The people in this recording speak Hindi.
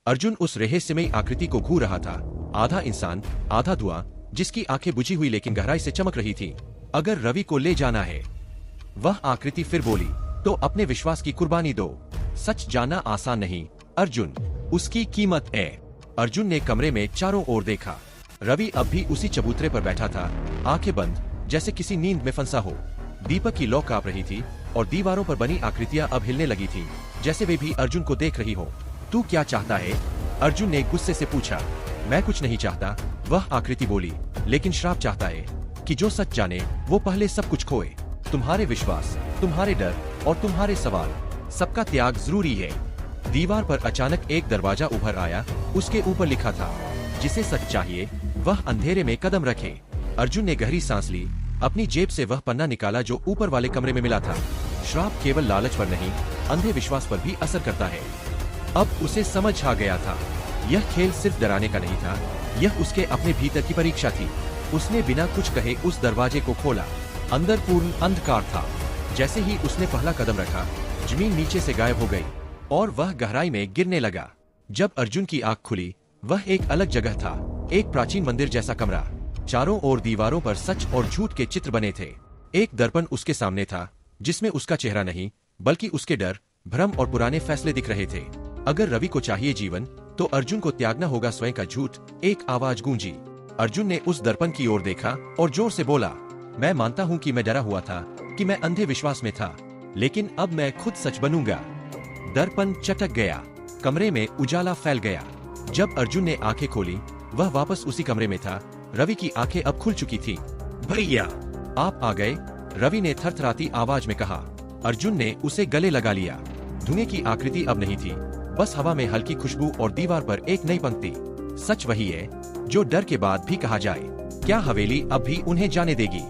अर्जुन उस रहस्यमयी आकृति को घूर रहा था, आधा इंसान आधा धुआं, जिसकी आंखें बुझी हुई लेकिन गहराई से चमक रही थी। अगर रवि को ले जाना है, वह आकृति फिर बोली, तो अपने विश्वास की कुर्बानी दो। सच जानना आसान नहीं अर्जुन, उसकी कीमत है। अर्जुन ने कमरे में चारों ओर देखा। रवि अब भी उसी चबूतरे पर बैठा था, आंखें बंद, जैसे किसी नींद में फंसा हो। दीपक की लौ कांप रही थी और दीवारों पर बनी आकृतियां अब हिलने लगी थी, जैसे वे भी अर्जुन को देख रही हो। तू क्या चाहता है? अर्जुन ने गुस्से से पूछा। मैं कुछ नहीं चाहता, वह आकृति बोली, लेकिन श्राप चाहता है कि जो सच जाने वो पहले सब कुछ खोए। तुम्हारे विश्वास, तुम्हारे डर और तुम्हारे सवाल, सबका त्याग जरूरी है। दीवार पर अचानक एक दरवाजा उभर आया, उसके ऊपर लिखा था, जिसे सच चाहिए वह अंधेरे में कदम रखे। अर्जुन ने गहरी सांस ली, अपनी जेब से वह पन्ना निकाला जो ऊपर वाले कमरे में मिला था। श्राप केवल लालच पर नहीं, अंधे विश्वास पर भी असर करता है। अब उसे समझ आ गया था, यह खेल सिर्फ डराने का नहीं था, यह उसके अपने भीतर की परीक्षा थी। उसने बिना कुछ कहे उस दरवाजे को खोला। अंदर पूर्ण अंधकार था। जैसे ही उसने पहला कदम रखा, जमीन नीचे से गायब हो गई और वह गहराई में गिरने लगा। जब अर्जुन की आंख खुली, वह एक अलग जगह था, एक प्राचीन मंदिर जैसा कमरा। चारों ओर दीवारों पर सच और झूठ के चित्र बने थे। एक दर्पण उसके सामने था, जिसमें उसका चेहरा नहीं, बल्कि उसके डर, भ्रम और पुराने फैसले दिख रहे थे। अगर रवि को चाहिए जीवन, तो अर्जुन को त्यागना होगा स्वयं का झूठ। एक आवाज गूंजी। अर्जुन ने उस दर्पण की ओर देखा और जोर से बोला, मैं मानता हूँ कि मैं डरा हुआ था, कि मैं अंधे विश्वास में था, लेकिन अब मैं खुद सच बनूंगा। दर्पण चटक गया, कमरे में उजाला फैल गया। जब अर्जुन ने आंखें खोली, वह वापस उसी कमरे में था। रवि की आंखें अब खुल चुकी थी। भैया, आप आ गए, रवि ने थरथराती आवाज में कहा। अर्जुन ने उसे गले लगा लिया। धुएं की आकृति अब नहीं थी, बस हवा में हल्की खुशबू और दीवार पर एक नई पंक्ति, सच वही है जो डर के बाद भी कहा जाए। क्या हवेली अब भी उन्हें जाने देगी?